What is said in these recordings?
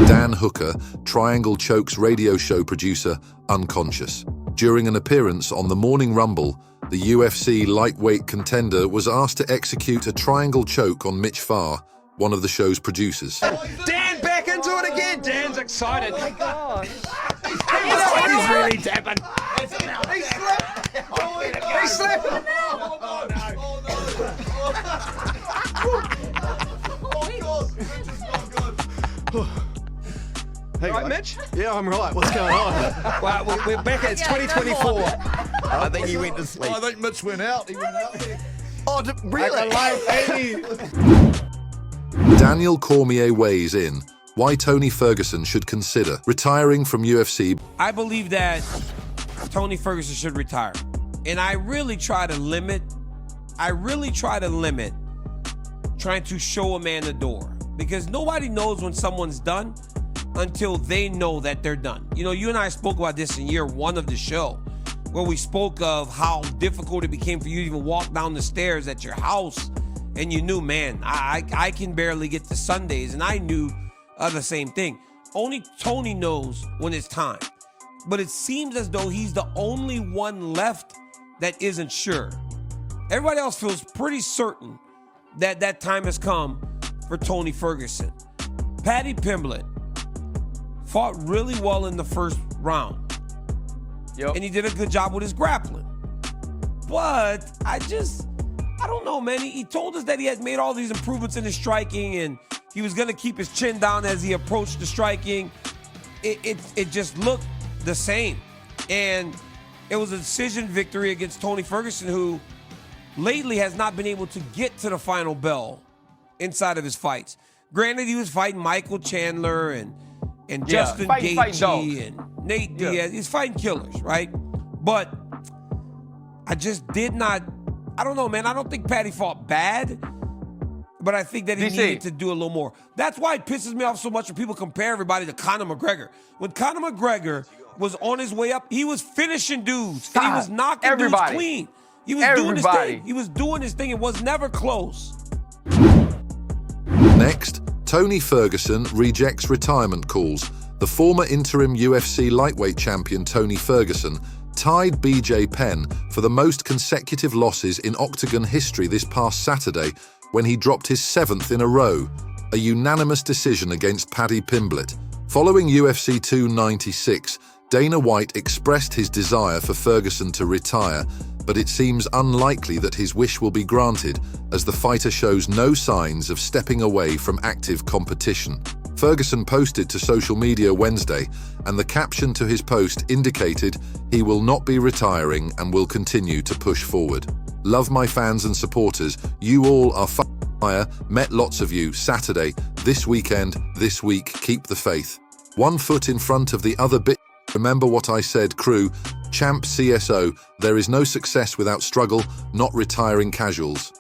Dan Hooker, Triangle Choke's radio show producer, unconscious. During an appearance on the Morning Rumble, the UFC lightweight contender was asked to execute a triangle choke on Mitch Farr, one of the show's producers. Dan, back into it again! Dan's excited. Oh my God. He's really tapping. He slipped. He slipped. Hey, Right, Mitch? Yeah, I'm right. What's going on? Well, we're back. It's 2024. I think he went to sleep. I think Mitch went out. He went out. Oh, Like a really? live 80. Daniel Cormier weighs in why Tony Ferguson should consider retiring from UFC. I believe that Tony Ferguson should retire. And I really try to limit trying to show a man the door. Because nobody knows when someone's done until they know that they're done. You know, you and I spoke about this in year one of the show, where we spoke of how difficult it became for you to even walk down the stairs at your house, and you knew, man, I can barely get to Sundays, and I knew the same thing. Only Tony knows when it's time. But it seems as though he's the only one left that isn't sure. Everybody else feels pretty certain that that time has come for Tony Ferguson. Paddy Pimblett fought really well in the first round. Yep. And he did a good job with his grappling. But I don't know, man. He told us that he had made all these improvements in his striking and he was going to keep his chin down as he approached the striking. It just looked the same. And it was a decision victory against Tony Ferguson, who lately has not been able to get to the final bell inside of his fights. Granted, he was fighting Michael Chandler and Justin Gaethje and Nate Diaz. He's fighting killers, right? But I just did not, I don't know, man. I don't think Paddy fought bad, but I think that he needed to do a little more. That's why it pisses me off so much when people compare everybody to Conor McGregor. When Conor McGregor was on his way up, he was finishing dudes. And he was knocking dudes clean. He was doing his thing. He was doing his thing. It was never close. Next, Tony Ferguson rejects retirement calls. The former interim UFC lightweight champion Tony Ferguson tied BJ Penn for the most consecutive losses in Octagon history this past Saturday when he dropped his 7th in a row, a unanimous decision against Paddy Pimblett. Following UFC 296, Dana White expressed his desire for Ferguson to retire, but it seems unlikely that his wish will be granted as the fighter shows no signs of stepping away from active competition. Ferguson posted to social media Wednesday, and the caption to his post indicated he will not be retiring and will continue to push forward. Love my fans and supporters. You all are fire. Met lots of you Saturday, this weekend, this week. Keep the faith. One foot in front of the other bit. Remember what I said, crew. Champ CSO, there is no success without struggle, not retiring casuals.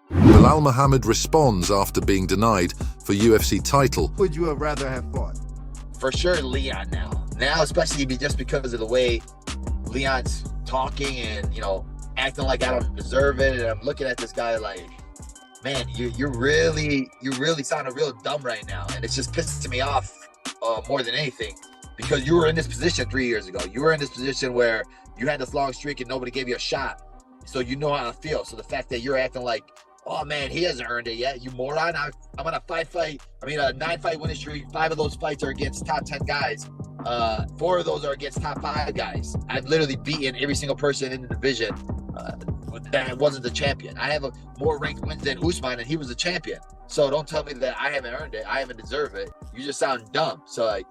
Belal Muhammad responds after being denied for UFC title. Would you have rather have fought? For sure, Leon now. Now, especially just because of the way Leon's talking and, you know, acting like I don't deserve it. And I'm looking at this guy like, man, you're really sounding real dumb right now. And it's just pissing me off more than anything. Because you were in this position 3 years ago. You were in this position where you had this long streak and nobody gave you a shot. So you know how it feels. So the fact that you're acting like, oh man, he hasn't earned it yet, you moron. I'm on a 9-fight winning streak. 5 of those fights are against top 10 guys. 4 of those are against top 5 guys. I've literally beaten every single person in the division that wasn't the champion. I have more ranked wins than Usman, and he was the champion. So don't tell me that I haven't earned it. I haven't deserved it. You just sound dumb. So like,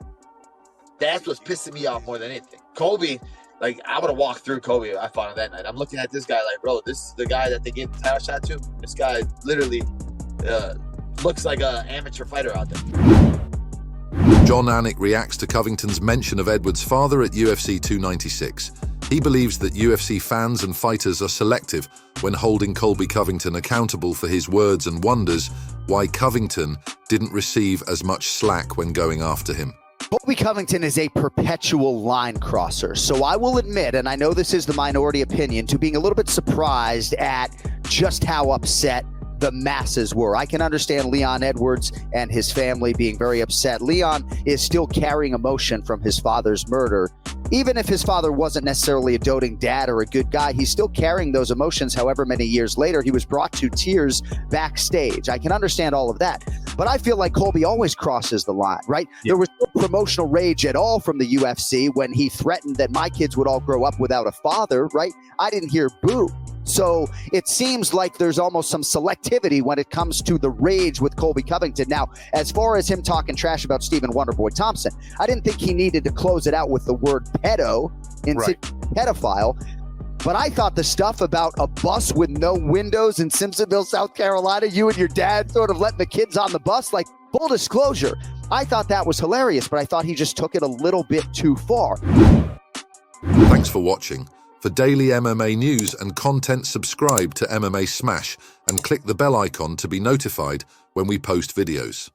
that's what's pissing me off more than anything. Kobe, like, I would have walked through Kobe if I fought him that night. I'm looking at this guy like, bro, this is the guy that they gave the title shot to. This guy literally looks like an amateur fighter out there. John Anik reacts to Covington's mention of Edwards' father at UFC 296. He believes that UFC fans and fighters are selective when holding Colby Covington accountable for his words and wonders why Covington didn't receive as much slack when going after him. Colby Covington is a perpetual line crosser, so I will admit, and I know this is the minority opinion, to being a little bit surprised at just how upset the masses were. I can understand Leon Edwards and his family being very upset. Leon is still carrying emotion from his father's murder. Even if his father wasn't necessarily a doting dad or a good guy, he's still carrying those emotions however many years later. He was brought to tears backstage. I can understand all of that. But I feel like Colby always crosses the line, right? Yeah. There was no promotional rage at all from the UFC when he threatened that my kids would all grow up without a father, right? I didn't hear boo. So it seems like there's almost some selectivity when it comes to the rage with Colby Covington. Now, as far as him talking trash about Stephen Wonderboy Thompson, I didn't think he needed to close it out with the word pedo, pedophile. But I thought the stuff about a bus with no windows in Simpsonville, South Carolina, you and your dad sort of letting the kids on the bus, like, full disclosure, I thought that was hilarious, but I thought he just took it a little bit too far. Thanks for watching. For daily MMA news and content, subscribe to MMA Smash and click the bell icon to be notified when we post videos.